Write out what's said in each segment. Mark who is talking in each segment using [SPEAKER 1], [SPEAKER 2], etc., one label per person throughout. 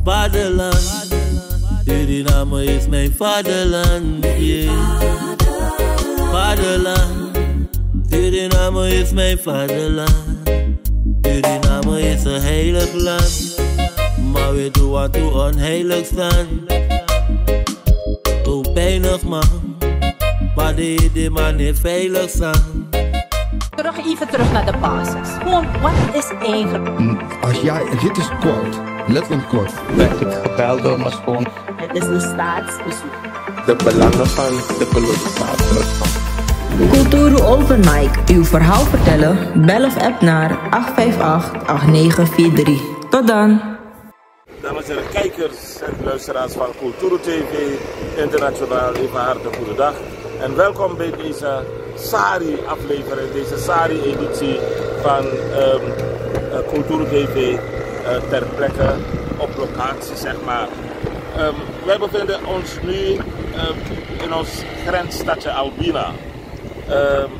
[SPEAKER 1] Vaderland, Suriname is mijn vaderland, yeah. Vaderland, Suriname is mijn vaderland. Suriname is een heilig land, maar we doen wat we onheilig staan. Zo pijnig man, maar de man is veilig staan.
[SPEAKER 2] Even terug naar de basis. Gewoon, wat is eigenlijk?
[SPEAKER 3] Als jij, dit is kort, letterlijk kort.
[SPEAKER 4] Werd ik gebeld door mijn schoon.
[SPEAKER 2] Het is een staatsbezoek.
[SPEAKER 4] De belangen van de kolonisator.
[SPEAKER 5] Kulturu Overnight. Uw verhaal vertellen? Bel of app naar 858-8943. Tot dan.
[SPEAKER 6] Dames en heren, kijkers en luisteraars van Kulturu TV Internationaal, even hartelijk goedendag. En welkom bij deze Sari-aflevering, deze Sari-editie van Kulturu TV ter plekke op locatie, zeg maar. Wij bevinden ons nu in ons grensstadje Albina.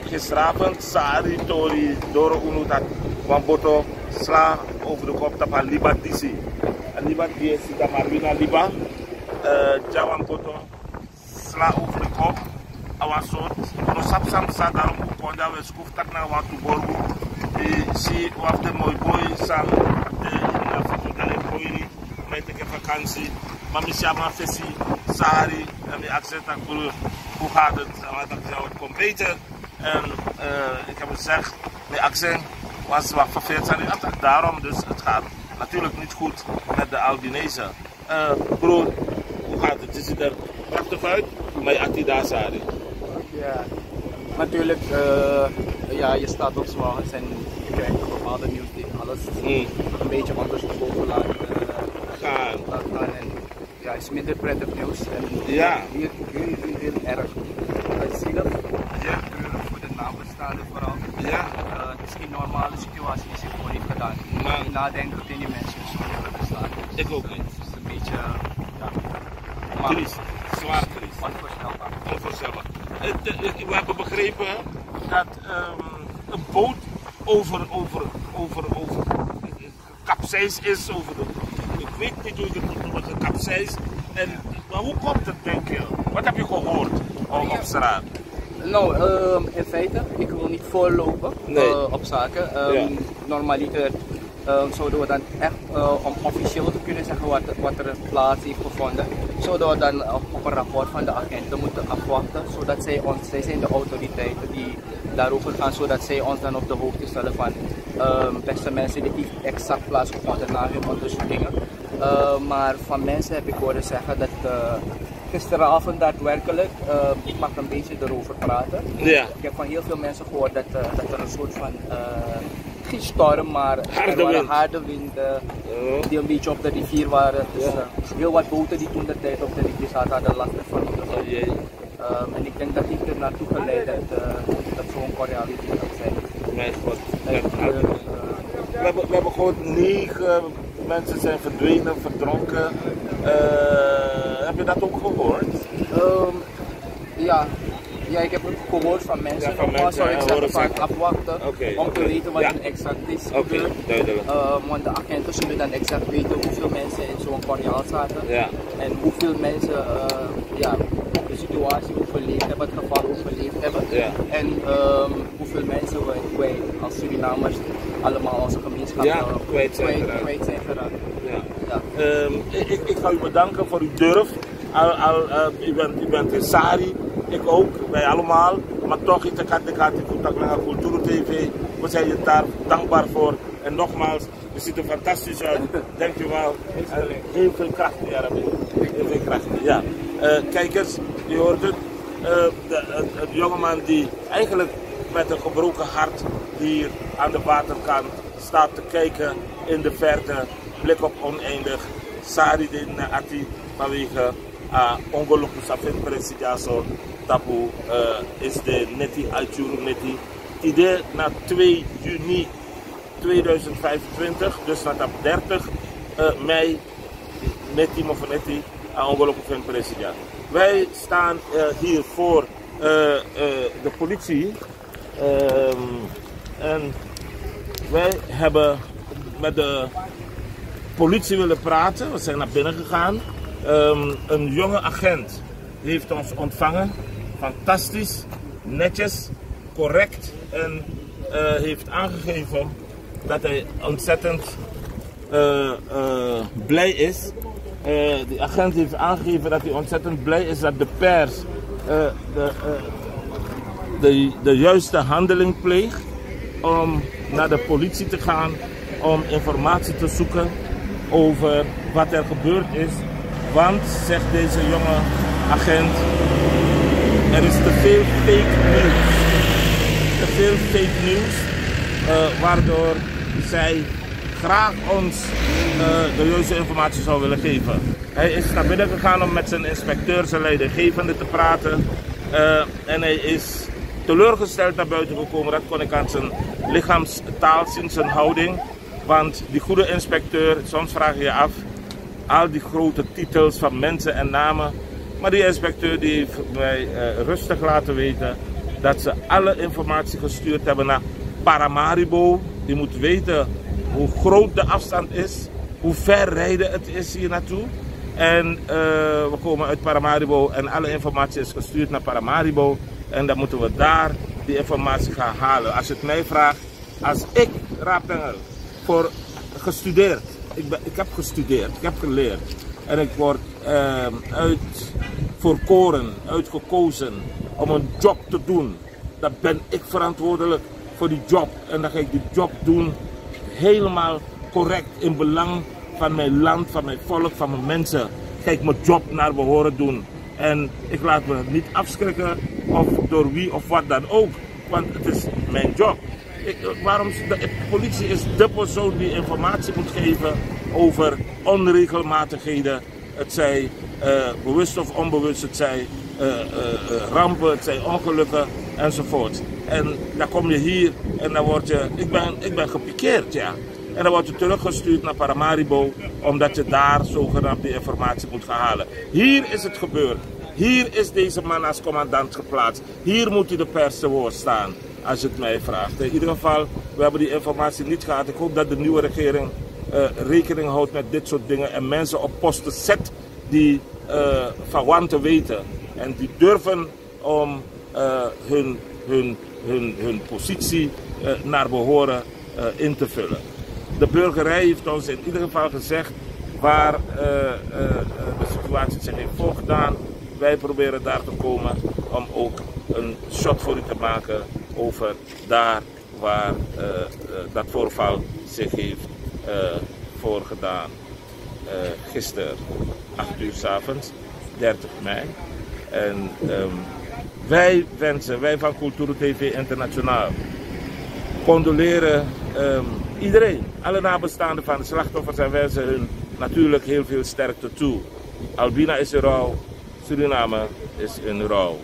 [SPEAKER 6] Gisteravond, Sari, Tori, Doro Unutat, Wamboto, sla over de kop van Liba Disi. Liba Disi, dat Marwina Liba, Jawamboto, sla over de kop. Awasot, no sapsam sa daarom konda we skuf tak na watu borgu. Si wafde mooi boy sam na fotogale boy met ik vakantie. Maar misja ma fesi Sari en mi accent tak broer. Hoe gaat het? Wat ik jou het komt beter. En ik heb gezegd, mijn accent was wat verveeld zijn. Daarom, dus het gaat natuurlijk niet goed met de Albinezen. Broer, hoe gaat het? Je ziet er prachtig uit, maar je daar Sari.
[SPEAKER 7] Ja, natuurlijk, ja, je staat op zwagens en je krijgt een bepaalde nieuws die alles een beetje anders naar boven laat gaan. En ja, is minder prettig nieuws. En
[SPEAKER 6] ja.
[SPEAKER 7] Hier heel erg zielig. Ja. Voor de nabestaanden vooral. Ja. Het is geen normale situatie die zich gewoon heeft gedaan. Maar nadenken dat in die mensen dus hebben bestaan.
[SPEAKER 6] Ik ook niet.
[SPEAKER 7] Het is een beetje, ja.
[SPEAKER 6] Triest, zwaar triest.
[SPEAKER 7] Onvoorstelbaar.
[SPEAKER 6] Onvoorstelbaar. We hebben begrepen dat een boot over gekapseis is, ik weet niet hoe ik het moet noemen, gekapseis. Maar hoe komt het, denk je? Wat heb je gehoord op straat?
[SPEAKER 7] Nou, in feite, ik wil niet voorlopen op zaken. Normaliter zouden we dan echt, om officieel te kunnen zeggen wat er plaats heeft gevonden, zouden we dan op een rapport van de agenten moeten afwachten, zodat zij zijn de autoriteiten die daarover gaan, zodat zij ons dan op de hoogte stellen van beste mensen, dit heeft exact plaatsgevonden na hun onderzoekingen. Maar van mensen heb ik horen zeggen dat gisteravond daadwerkelijk, ik mag een beetje erover praten.
[SPEAKER 6] Ja.
[SPEAKER 7] Ik heb van heel veel mensen gehoord dat er een soort van geen storm, maar harde winden die een beetje op de rivier waren. Dus heel wat boten die toen de tijd op de rivier zaten hadden last van. En ik denk dat ik er naartoe geleid dat zo'n Korealische kan zijn.
[SPEAKER 6] Mijn god. We hebben gewoon 9 mensen zijn verdwenen, verdronken. Heb je dat ook gehoord?
[SPEAKER 7] Ja, ik heb het gehoord van mensen.
[SPEAKER 6] Ja, van mensen,
[SPEAKER 7] ik zeg vaak afwachten om te weten wat er exact is gebeurd. Want de agenten zullen dan exact weten hoeveel mensen in zo'n Koreaal zaten. Ja. En hoeveel mensen de situatie overleefd hebben, het geval overleefd hebben. Ja. En hoeveel mensen wij als Surinamers allemaal onze gemeenschap kwijt zijn geraakt.
[SPEAKER 6] Ja. Ik ga u bedanken voor uw durf. U bent in Sari, ik ook, wij allemaal. Maar toch, ik ga contact met Kulturu TV. We zijn je daar dankbaar voor. En nogmaals, je ziet er fantastisch uit. Dank u wel. Heel veel kracht in Arabië. Heel veel kracht. Ja. Kijkers, je hoort het. Het jongeman die eigenlijk met een gebroken hart hier aan de waterkant staat te kijken in de verte. Blik op oneindig. Sari de Ati vanwege ongeluk Safin Presidiaso Tapu is de Neti Altjuru Neti. Idee na 2 juni 2025, dus na 30 mei Neti Mofoneti ongeluk Safin Presidia. Wij staan hier voor de politie en wij hebben met de politie willen praten. We zijn naar binnen gegaan. Een jonge agent heeft ons ontvangen. Fantastisch, netjes, correct. En heeft aangegeven dat hij ontzettend blij is. Die agent heeft aangegeven dat hij ontzettend blij is dat de pers de juiste handeling pleegt om naar de politie te gaan om informatie te zoeken over wat er gebeurd is. Want, zegt deze jonge agent, er is te veel fake nieuws. Te veel fake nieuws, waardoor zij graag ons de juiste informatie zou willen geven. Hij is naar binnen gegaan om met zijn inspecteur, zijn leidinggevende te praten. En hij is teleurgesteld naar buiten gekomen. Dat kon ik aan zijn lichaamstaal zien, zijn houding. Want die goede inspecteur, soms vraag je je af, al die grote titels van mensen en namen. Maar die inspecteur die heeft mij rustig laten weten dat ze alle informatie gestuurd hebben naar Paramaribo. Je moet weten hoe groot de afstand is, hoe ver rijden het is hier naartoe. En we komen uit Paramaribo en alle informatie is gestuurd naar Paramaribo. En dan moeten we daar die informatie gaan halen. Als je het mij vraagt, als ik, Raap Engel, voor gestudeerd, ik heb gestudeerd, ik heb geleerd. En ik word uitgekozen om een job te doen. Dan ben ik verantwoordelijk voor die job. En dan ga ik die job doen helemaal correct in belang van mijn land, van mijn volk, van mijn mensen. Ga ik mijn job naar behoren doen. En ik laat me niet afschrikken of door wie of wat dan ook. Want het is mijn job. De politie is de persoon die informatie moet geven over onregelmatigheden. Het zij bewust of onbewust, het zij rampen, het zij ongelukken enzovoort. En dan kom je hier en dan word je, ik ben gepikeerd, ja. En dan word je teruggestuurd naar Paramaribo, omdat je daar zogenaamd die informatie moet gaan halen. Hier is het gebeurd. Hier is deze man als commandant geplaatst. Hier moet hij de pers te woord staan, als je het mij vraagt. In ieder geval, we hebben die informatie niet gehad. Ik hoop dat de nieuwe regering rekening houdt met dit soort dingen en mensen op posten zet die van wanten weten. En die durven om hun positie naar behoren in te vullen. De burgerij heeft ons in ieder geval gezegd waar de situatie zich heeft voorgedaan. Wij proberen daar te komen om ook een shot voor u te maken over daar waar dat voorval zich heeft voorgedaan. Gisteren 8 uur 's avonds, 30 mei. En wij van Kulturu TV Internationaal, condoleren iedereen, alle nabestaanden van de slachtoffers en wensen hun natuurlijk heel veel sterkte toe. Albina is in rouw, Suriname is in rouw.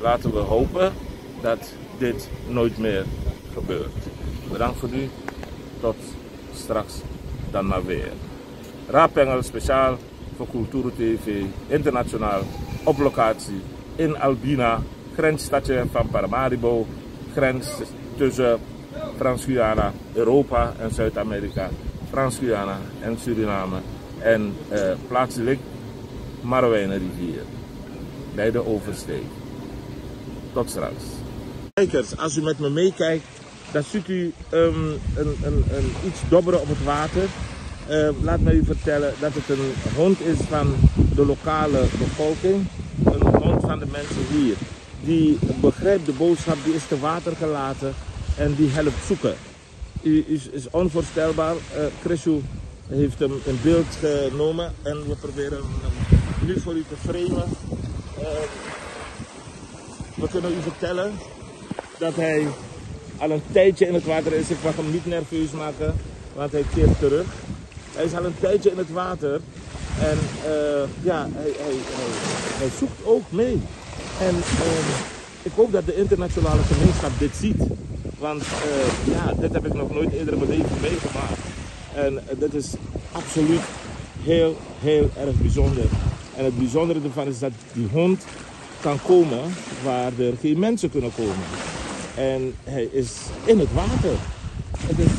[SPEAKER 6] Laten we hopen dat dit nooit meer gebeurt. Bedankt voor u, tot straks dan maar weer. Raap Engel speciaal voor Kulturu TV Internationaal op locatie in Albina, grensstadje van Paramaribo, grens tussen Frans-Guyana, Europa en Zuid-Amerika, Frans-Guyana en Suriname en plaatselijk Marowijnenrivier bij de oversteek. Tot straks. Kijkers, als u met me meekijkt, dan ziet u iets dobberen op het water. Laat mij u vertellen dat het een hond is van de lokale bevolking, een hond van de mensen hier. Die begrijpt de boodschap, die is te water gelaten en die helpt zoeken. Is onvoorstelbaar. Chrisu heeft hem in beeld genomen en we proberen hem nu voor u te framen. We kunnen u vertellen dat hij al een tijdje in het water is. Ik mag hem niet nerveus maken, want hij keert terug. Hij is al een tijdje in het water en ja, hij zoekt ook mee. En ik hoop dat de internationale gemeenschap dit ziet. Want ja, dit heb ik nog nooit eerder in mijn leven meegemaakt. En dit is absoluut heel erg bijzonder. En het bijzondere ervan is dat die hond kan komen waar er geen mensen kunnen komen. En hij is in het water. Het is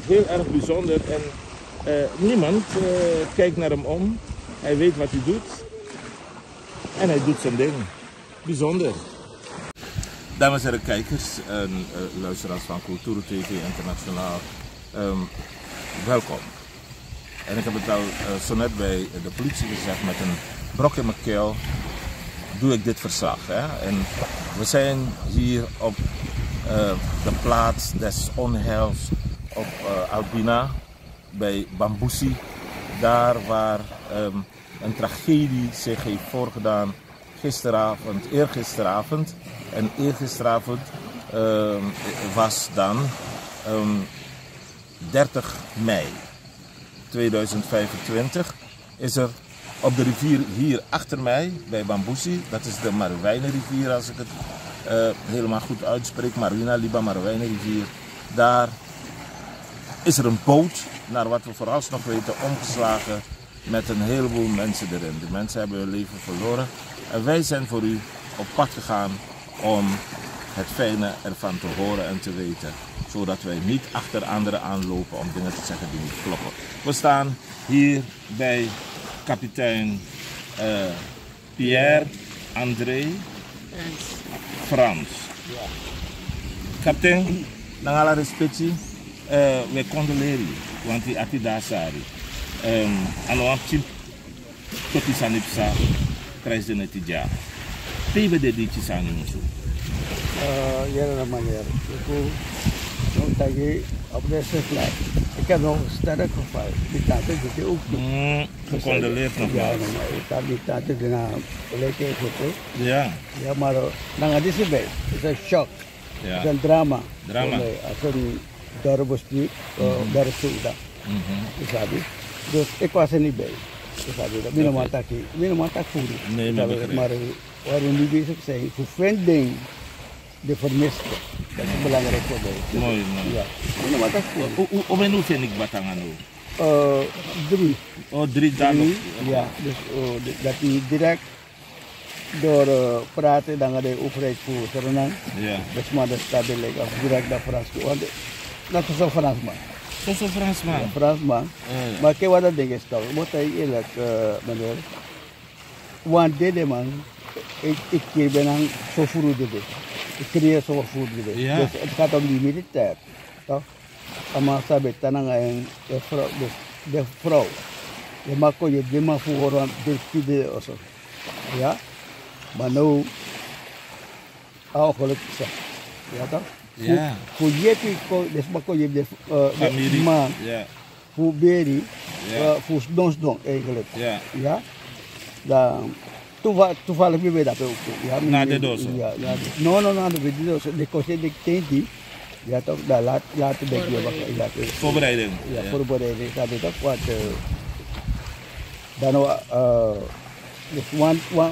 [SPEAKER 6] heel erg bijzonder en Niemand kijkt naar hem om. Hij weet wat hij doet. En hij doet zijn ding. Bijzonder. Dames en heren kijkers en luisteraars van Kulturo TV Internationaal. Welkom. En ik heb het al zo net bij de politie gezegd, met een brok in mijn keel doe ik dit verslag. Hè? En we zijn hier op de plaats des onheils op Albina, bij Bambusi. Daar waar een tragedie zich heeft voorgedaan eergisteravond. En eergisteravond was dan 30 mei 2025 is er op de rivier hier achter mij bij Bambusi, dat is de Marouwijnenrivier als ik het helemaal goed uitspreek, Marouina Liba Marouwijnenrivier, daar is er een boot, naar wat we vooralsnog weten, omgeslagen met een heleboel mensen erin. De mensen hebben hun leven verloren en wij zijn voor u op pad gegaan om het fijne ervan te horen en te weten, zodat wij niet achter anderen aanlopen om dingen te zeggen die niet kloppen. We staan hier bij kapitein Pierre André Frans. Kapitein, dan alle respectie, we condoleren, want die ati daar sari. Ano chip tot die sanipsa krijg je net ja. Tebe de dici sani musu.
[SPEAKER 8] Ja, meneer. Ik tadi op deze plek. Ik heb nog sterk gevallen. Die taten die ook doen.
[SPEAKER 6] Gecondoleerd nog
[SPEAKER 8] ja, maar die taten die na lekker goed.
[SPEAKER 6] Ja.
[SPEAKER 8] Ja, maar dan gaat deze bij. Het is een shock.
[SPEAKER 6] Ja.
[SPEAKER 8] Het is een drama.
[SPEAKER 6] Drama.
[SPEAKER 8] Als een dorpsbestuur, dorpsbestuur. Dus ik was er niet bij. Minimaal tak voeren.
[SPEAKER 6] Nee,
[SPEAKER 8] maar waar we nu bezig zijn, vervinding de vermiste. Dat is belangrijk voor mij.
[SPEAKER 6] Mooi.
[SPEAKER 8] Ja. Minimaal tak voeren.
[SPEAKER 6] Hoe vind ik Batanga nu?
[SPEAKER 8] 3.
[SPEAKER 6] Oh, 3 dagen?
[SPEAKER 8] Ja, dus dat hij direct door praten, dan gaat de overheid voor Suriname.
[SPEAKER 6] Ja.
[SPEAKER 8] Dus maar dat staat of direct naar Frans toe. Dat is een Fransman.
[SPEAKER 6] Dat is een Fransman?
[SPEAKER 8] Ja, Fransman. Maar kijk wat dat ding is toch. Moet hij eerlijk, meneer. Want deze man, ik ben aan zo vroeg dit. Ik creëer zo vroeg dit.
[SPEAKER 6] Ja.
[SPEAKER 8] Dus het gaat om die militair. Toch? Maar sabi tanang en de vrouw. Je mag je de man voor de also. Ja. Maar nu, ook gelukkig zeg. Ja toch?
[SPEAKER 6] Ja.
[SPEAKER 8] Voor je dus mag je de man.
[SPEAKER 6] Ja.
[SPEAKER 8] Voor beri. Voor donsdon eigenlijk.
[SPEAKER 6] Ja.
[SPEAKER 8] Ja. Dan toevallig weer dat ook. Ja.
[SPEAKER 6] Na de doos.
[SPEAKER 8] Ja. No, de doos. De kosten de tenti. Ja toch, daar laten we
[SPEAKER 6] voorbereiding.
[SPEAKER 8] Ja, voorbereiding. Dat is ook wat. Dan dus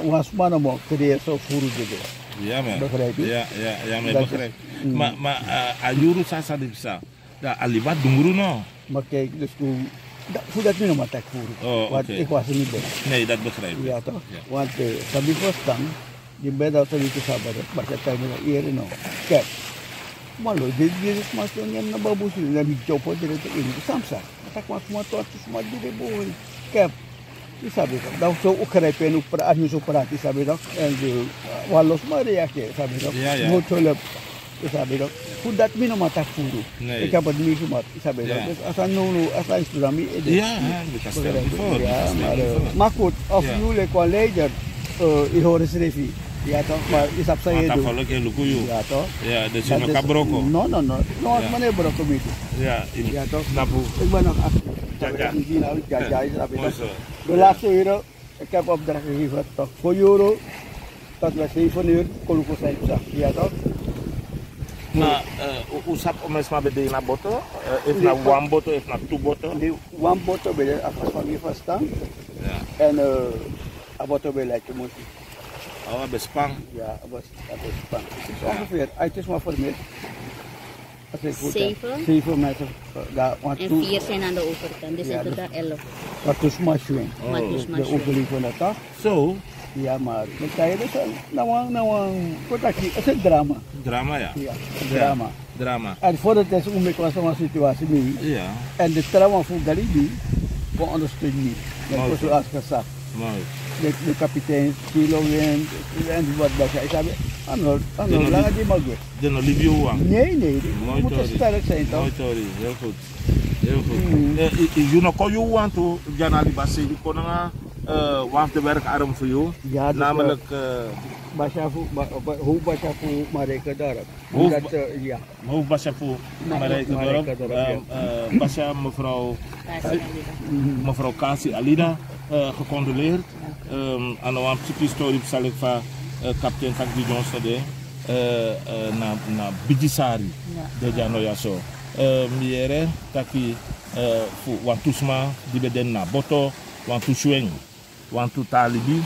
[SPEAKER 8] was man om creëren zo voeren dit.
[SPEAKER 6] Ja man.
[SPEAKER 8] Begrijp je?
[SPEAKER 6] Ja, maar begrijp. Maar ayuru sasa dipsa. Da alibat dunguru no.
[SPEAKER 8] Maar kijk, dus hoe dat nu nog maar tak voeren.
[SPEAKER 6] Oh,
[SPEAKER 8] want ik was er niet bij.
[SPEAKER 6] Nee, dat begrijp ik.
[SPEAKER 8] Ja toch? Want sabi verstaan, die bed dat er niet te samen, maar dat tijd nog eerder nog. Kijk. Malo, dit is maar zo'n yang nababusin, nabi jopo dire te ini samsa. Tak mas semua tu semua dire boy. Kep. Sabi ko, daw so ukrepen upra anyo so parati sabi ko, and walos maria ke sabi ko. Mo tolep sabi ko. Kudat mi no mata furu. Ika pad mi sumat sabi ko. Asan no asan studami ede.
[SPEAKER 6] Ja, because
[SPEAKER 8] ja, maar makut of you le kwa leider ihores refi. Ja toch, maar is op zijn ja toch?
[SPEAKER 6] Ja, dus je elkaar broko?
[SPEAKER 8] No, meneer broko niet.
[SPEAKER 6] Ja,
[SPEAKER 8] toch?
[SPEAKER 6] Nabu.
[SPEAKER 8] Ik ben nog achter. Ja, is de laatste euro, ik heb opdracht gegeven toch voor euro, tot we 7 uur kon ik zijn. Ja toch?
[SPEAKER 6] Maar usap omesma bede na boto, if na one boto, if na two boto?
[SPEAKER 8] One boto bede afas van je vastaan. Ja. En a boto bede like moet.
[SPEAKER 6] Oh, bespang?
[SPEAKER 8] Ja, bespang. Het is ongeveer, het is maar voor mij. 7 mensen.
[SPEAKER 9] En 4 zijn aan de overkant, dus het is daar 11.
[SPEAKER 8] Dat is machine. De overlief van de dag.
[SPEAKER 6] Zo?
[SPEAKER 8] Ja, maar met tijd is het nou, het is een drama.
[SPEAKER 6] Drama, ja?
[SPEAKER 8] Ja, drama.
[SPEAKER 6] Drama.
[SPEAKER 8] En voordat het is om ik was een situatie mee.
[SPEAKER 6] Ja.
[SPEAKER 8] En de trauma van Galibi kon ondersteunen niet. Dat was zoals gezegd.
[SPEAKER 6] Mooi.
[SPEAKER 8] De kapitein, Kilo en wat dat hij zei. Anno, laat die maar goed.
[SPEAKER 6] De Olivio Wang.
[SPEAKER 8] Nee, die moeten sterk zijn toch?
[SPEAKER 6] Mooi Tori, heel goed. Heel goed. You know, kon je want to Janali Bassi, die kon want de werkarm voor jou.
[SPEAKER 8] Ja,
[SPEAKER 6] namelijk.
[SPEAKER 8] Hoe Bashafu Mareka Dorp. Ja.
[SPEAKER 6] Hoe Bashafu Mareka Dorp. Basha mevrouw Kasi Alida, gecondoleerd. Aan een psychisch story zal ik van kapitein van die Johnson naar Bidisari. De Janoya zo. Miere, taki, want tusma, die beden na boto, want tusweng, want tu talibi,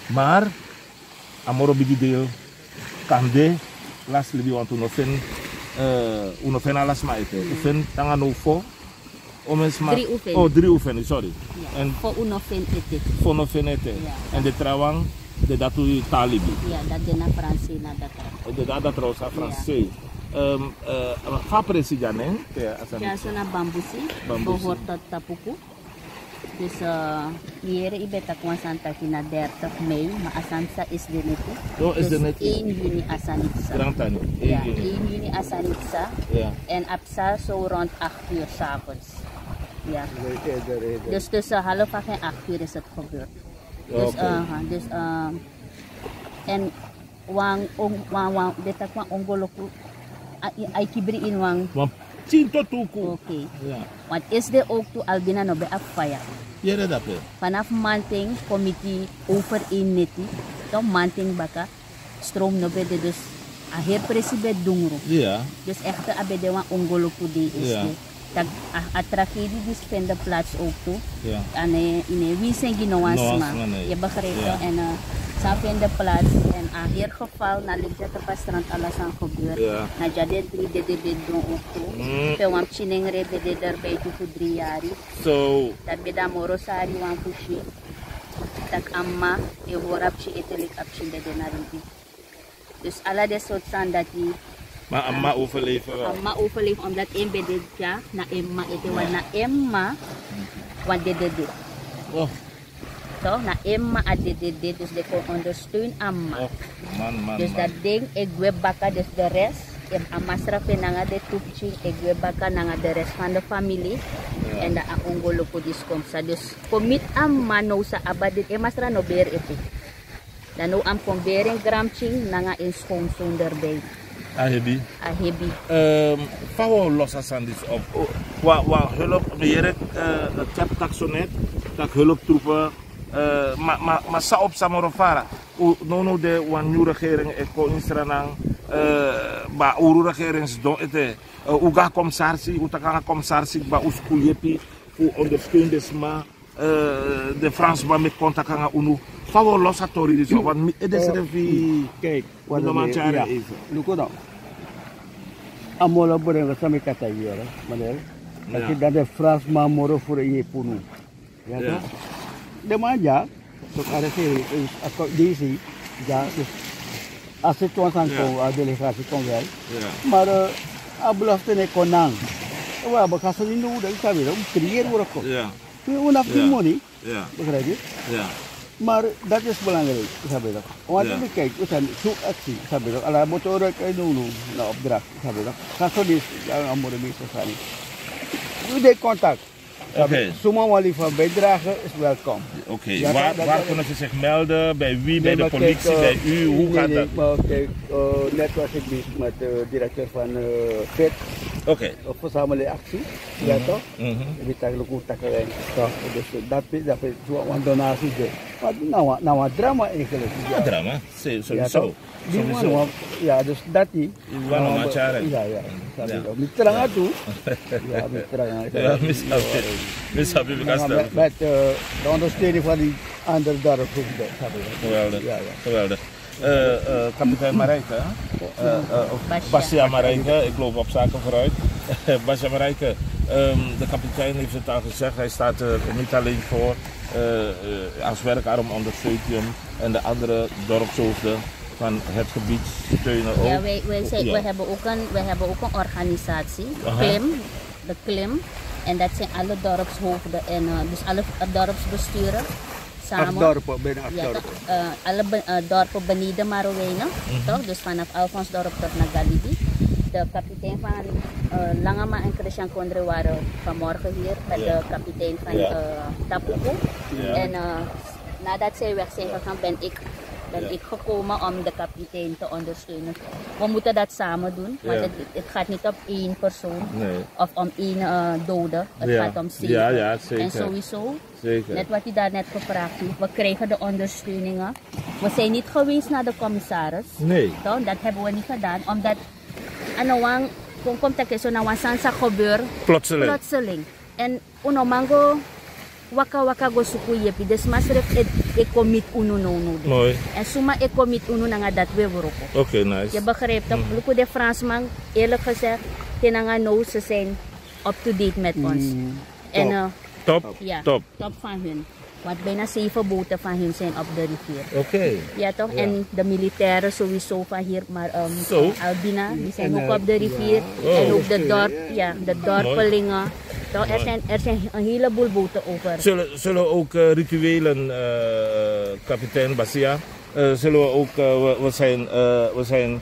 [SPEAKER 6] maar amoro bigi deel, kande, las libi want unofen alas maite, ufen tangan ufo, omesma, 3 ufen, sorry.
[SPEAKER 9] Ja, en voor unofen ete.
[SPEAKER 6] Voor unofen ete. En de trawang, de datu talibi.
[SPEAKER 9] Ja, dat de na Franse na datra.
[SPEAKER 6] De data trouwens na Franse. Fa presidanen
[SPEAKER 9] ja, zo na Bambusi, behoort tot Tapuku. Dus hier ibeta kwa Santa Kina 30 mei, maar Asansa is de neti.
[SPEAKER 6] Oh, is de neti.
[SPEAKER 9] 1 juni Asanitsa.
[SPEAKER 6] Grantani.
[SPEAKER 9] Ja, 1 juni Asanitsa.
[SPEAKER 6] Ja.
[SPEAKER 9] En Apsa zo rond 8 uur 's avonds. Ja. Dus tussen half 8 en 8 uur is het gebeurd. Dus, en wang beta kwa ongoloku ay kibri in wang
[SPEAKER 6] cinto tuku.
[SPEAKER 9] Oké. Want is de ook to albina no be afaya.
[SPEAKER 6] Jere dat pe.
[SPEAKER 9] Vanaf manting committee over in neti. Dan manting baka stroom no be de dus a heer president dungro.
[SPEAKER 6] Ja.
[SPEAKER 9] Dus echte abede wan ongoloku de is de. Dat a tragedie die spende plaats ook toe.
[SPEAKER 6] Ja.
[SPEAKER 9] En in wie zijn ginoasma. Je begrijpt en Sa vinden plaats en aan hier geval na liggen te pastrand alles aan gebeurd. Na jadi 3 de bedroom ook toe. Pe wam chinengre de erbij toe voor 3 jaar.
[SPEAKER 6] So
[SPEAKER 9] dat beda morosari wan pushi. Tak amma e horapchi etelik apchi de nariti. Dus alla de soort zijn dat die
[SPEAKER 6] maar amma overleven wel.
[SPEAKER 9] Amma overleven omdat een bedde ja na emma ete wan na emma wan de.
[SPEAKER 6] Oh.
[SPEAKER 9] So, na emma ADDD, dus de kon ondersteun amma.
[SPEAKER 6] Man.
[SPEAKER 9] Dus dat ding, ik wil baka dus de rest. Ik amasra penanga de tupchi, ik wil baka nanga de rest van de familie. En da ongolo ko diskomsa. Dus commit amma no sa abadit, emasra no beer ito. Dan no am konbering gramching nanga in schoon zonder bij.
[SPEAKER 6] Ahebi. Fawo losa sandis op. Wa hulp meer tap taxonet, tak hulp troepen. Maar sa op Samorofara, no de wan nieuwe regering eko instranang, ba uru regeringsdon ete, uga komsarsi, utakanga komsarsi ba uskuyepi, u ondersteun desma, de Frans ba met kontakanga unu, fawo losa tori dus, want edes revi,
[SPEAKER 8] kijk,
[SPEAKER 6] wat de manchare even.
[SPEAKER 8] Luko dan, amola boreng sami kata hier, manel, dat je de Frans ma moro voor je punu, ja toch? De manja, so ada sih, aku di sini, ja, aset tuan sangko, delegasi konvel, maar abelafte ne konang, wah bekas ini udah sabi, creëer urako, unaf timoni, begrijp je? Maar dat is belangrijk, sabi dat. Want ini kijk, usan zoek actie, sabi dat. Ala motor kayak dulu, na opdracht, sabi dat. Kaso dis, yang amor bisa sani. Udah kontak. Semua wali van bijdragen is welkom.
[SPEAKER 6] Oké, waar kunnen ze zich melden? Bij wie? Bij de politie? Bij u? Hoe gaat dat?
[SPEAKER 8] Net was ik bezig met de directeur van FIT. Of verzamelen actie. Ja toch? We takken ook takken. Dus dat is zo'n donatie. Maar nou drama eigenlijk.
[SPEAKER 6] Ja, drama. Sowieso.
[SPEAKER 8] Ja, dus dat die.
[SPEAKER 6] Ja.
[SPEAKER 8] Mitra tu. Ja, mitra.
[SPEAKER 6] Misabi bekastel.
[SPEAKER 8] Met de ondersteuning van die andere dorpen.
[SPEAKER 6] Geweldig. Kapitein Marijke, Basia Marijke, ik loop op zaken vooruit. Basia Marijke, de kapitein heeft het al gezegd, hij staat er niet alleen voor als werkarm ondersteunt hij hem en de andere dorpshoofden van het gebied steunen ook?
[SPEAKER 9] Ja, we hebben ook een organisatie, de Klim. En dat zijn alle dorpshoofden en dus alle dorpsbesturen. Samen.
[SPEAKER 8] 8 dorpen, bijna 8 dorpen.
[SPEAKER 9] Alle dorpen beneden Marowijnen, toch? Dus vanaf Alfonsdorp tot naar Galibi. De kapitein van Langama en Christian Kondre waren vanmorgen hier met de kapitein van Tapuko. En nadat zij weg zijn gegaan ben ik gekomen om de kapitein te ondersteunen. We moeten dat samen doen, want het gaat niet om één persoon of om één dode. Het gaat om 7.
[SPEAKER 6] Ja, zeker.
[SPEAKER 9] En sowieso,
[SPEAKER 6] zeker.
[SPEAKER 9] net wat u daar net gevraagd heeft, we krijgen de ondersteuningen. We zijn niet geweest naar de commissaris.
[SPEAKER 6] Nee.
[SPEAKER 9] Toch? Dat hebben we niet gedaan, omdat anawang komt er zo naar sansa gebeur plotseling. En unomango waka go suku yepi des masref e commit unu no. En suma e commit unu nanga dat we woroko.
[SPEAKER 6] Oké, nice.
[SPEAKER 9] Je begrijpt toch? Luku de Fransman, eerlijk gezegd, tenanga no, ze zijn up-to-date met ons. En
[SPEAKER 6] top
[SPEAKER 9] van hun. Want bijna 7 boten van hun zijn op de rivier.
[SPEAKER 6] Oké.
[SPEAKER 9] Ja toch? Ja. En de militairen sowieso van hier, maar Albina, die zijn ook op de rivier. En ook de dorpelingen. Toch? Er zijn een heleboel boten over.
[SPEAKER 6] Zullen ook rituelen, kapitein Basia, zullen we ook, we zijn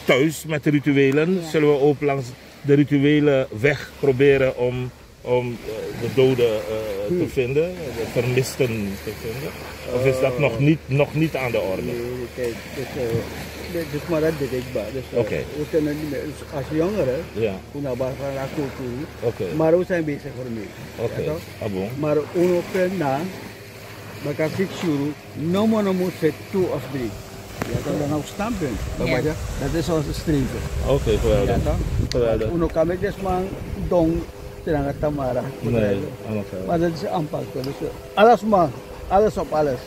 [SPEAKER 6] thuis met rituelen. Ja. Zullen we ook langs de rituele weg proberen om de doden te vinden, de vermisten te vinden? Of is dat nog niet aan de orde?
[SPEAKER 8] Nee, kijk, dit is maar dat denkbaar. Dus, we kunnen niet meer, als jongeren, kunnen we naar cultuur, maar we zijn bezig ermee. Maar we kunnen na, we kunnen fixeren, no moet het 2 of 3. Ja, dan op standpunt. Dat is onze streven.
[SPEAKER 6] Oké, geweldig.
[SPEAKER 8] We kunnen dus maar dong. Tamara.
[SPEAKER 6] Nee,
[SPEAKER 8] maar dat is aanpakken. Dus alles maar, alles op alles.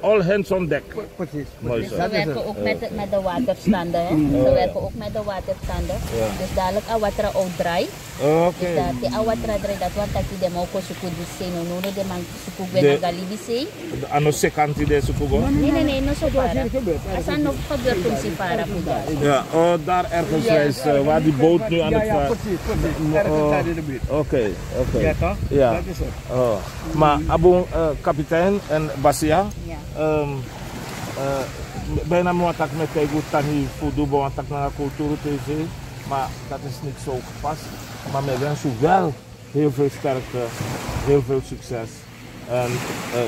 [SPEAKER 6] All hands on deck.
[SPEAKER 8] Precies.
[SPEAKER 9] We werken ook met de waterstanden. We werken ook met de waterstanden. Dus dadelijk awatra ook draai. Dus dat die awatra draai dat wat dat die demo ko suku di se no no de man suku gwen Galibi se.
[SPEAKER 6] Ano sekanti de suku go?
[SPEAKER 9] Nee, no so para. Asan no gebeurt om si para puja.
[SPEAKER 6] Ja, daar ergens is waar die boot nu aan het varen.
[SPEAKER 8] Precies.
[SPEAKER 6] Oké.
[SPEAKER 8] Ja toch?
[SPEAKER 6] Ja.
[SPEAKER 8] Dat is het.
[SPEAKER 6] Maar abong kapitein en Basia. Bijna moet ik met kijken tani voetbal want ik naar cultuur tv, maar dat is niet zo gepast. Maar we wensen wel heel veel sterkte, heel veel succes. En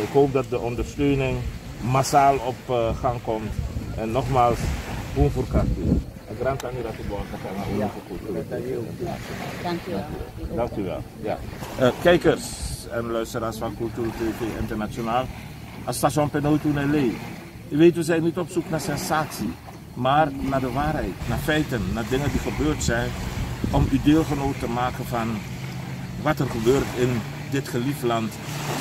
[SPEAKER 6] ik hoop dat de ondersteuning massaal op gang komt. En nogmaals, boem voor Kati. Grand Annie dat Dank u wel. Ja. Kijkers en luisteraars van Cultuur TV Internationaal. Als station Penautu Nelly. U weet, we zijn niet op zoek naar sensatie, maar naar de waarheid, naar feiten, naar dingen die gebeurd zijn, om u deelgenoot te maken van wat er gebeurt in dit geliefd land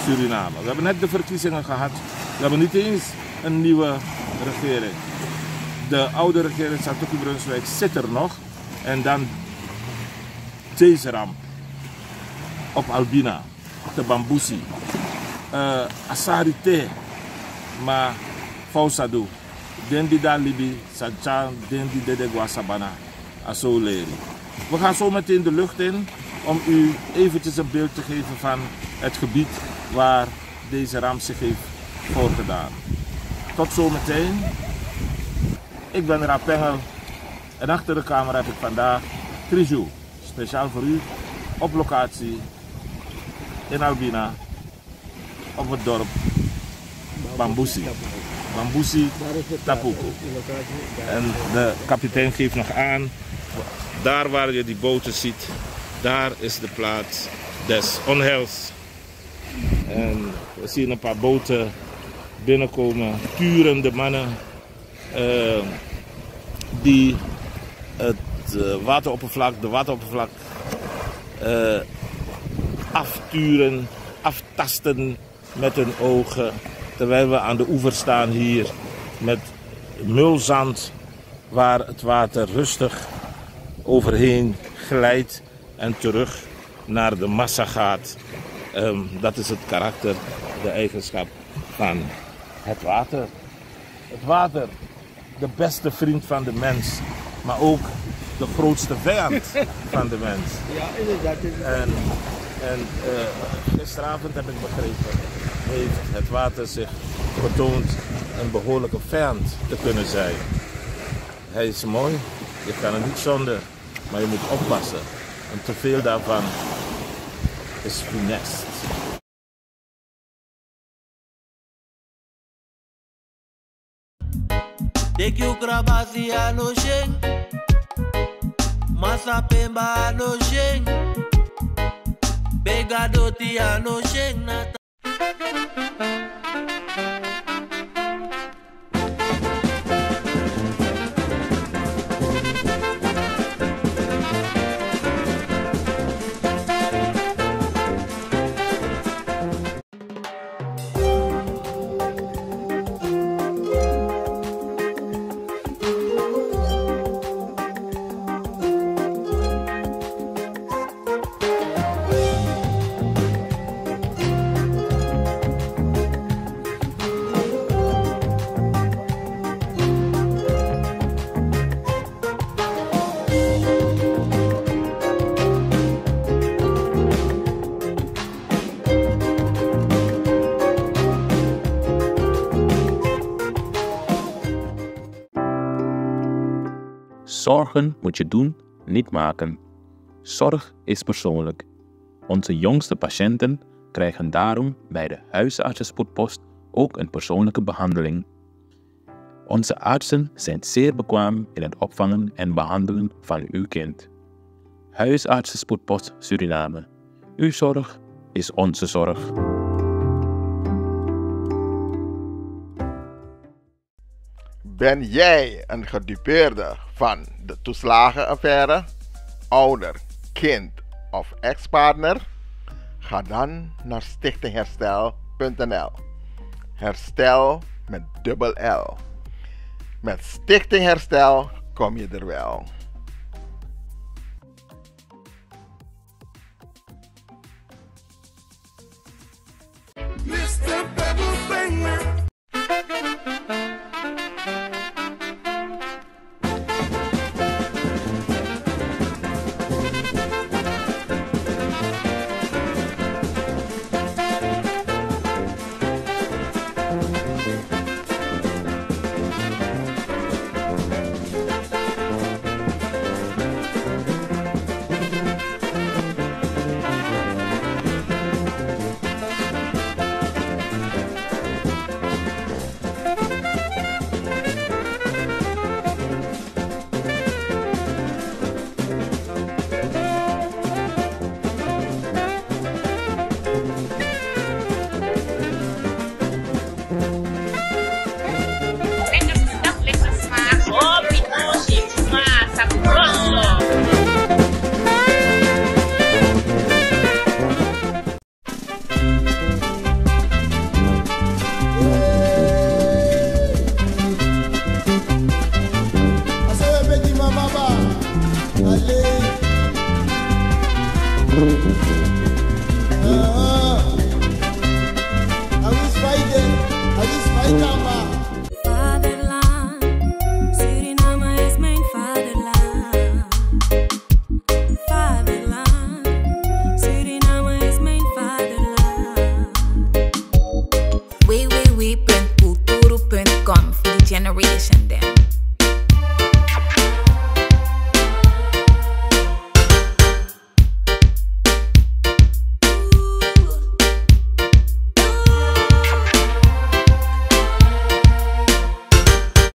[SPEAKER 6] Suriname. We hebben net de verkiezingen gehad, we hebben niet eens een nieuwe regering. De oude regering Satoki-Brunswijk zit er nog en dan deze ramp op Albina, de Bambusi. Asarite, maar Fausadu, Dendi da Libi, Sacha, Dendi de Guasabana, Asoleri. We gaan zo meteen de lucht in om u eventjes een beeld te geven van het gebied waar deze ramp zich heeft voorgedaan. Tot zometeen. Ik ben Raap Pengel en achter de camera heb ik vandaag Trijou, speciaal voor u, op locatie in Albina. Op het dorp Bambusi. Bambusi Tapuko. En de kapitein geeft nog aan, daar waar je die boten ziet, daar is de plaats des onheils. En we zien een paar boten binnenkomen, turende mannen die het wateroppervlak, afturen, aftasten met hun ogen, terwijl we aan de oever staan hier met mulzand waar het water rustig overheen glijdt en terug naar de massa gaat. Dat is het karakter, de eigenschap van het water. Het water, de beste vriend van de mens, maar ook de grootste vijand van de mens.
[SPEAKER 8] Ja, inderdaad.
[SPEAKER 6] En gisteravond heb ik begrepen, heeft het water zich getoond een behoorlijke vijand te kunnen zijn. Hij is mooi, je kan er niet zonder, maar je moet oppassen. En te veel daarvan is funest.
[SPEAKER 1] Dekyu krabasi ano sheng, masa pemba ano sheng, begadoti ano sheng nata.
[SPEAKER 10] Zorgen moet je doen, niet maken. Zorg is persoonlijk. Onze jongste patiënten krijgen daarom bij de huisartsenspoedpost ook een persoonlijke behandeling. Onze artsen zijn zeer bekwaam in het opvangen en behandelen van uw kind. Huisartsenspoedpost Suriname. Uw zorg is onze zorg.
[SPEAKER 11] Ben jij een gedupeerde van de toeslagenaffaire, ouder, kind of ex-partner? Ga dan naar stichtingherstel.nl. Herstel met dubbel L. Met Stichting Herstel kom je er wel.
[SPEAKER 12] Mr. Pebble Finger.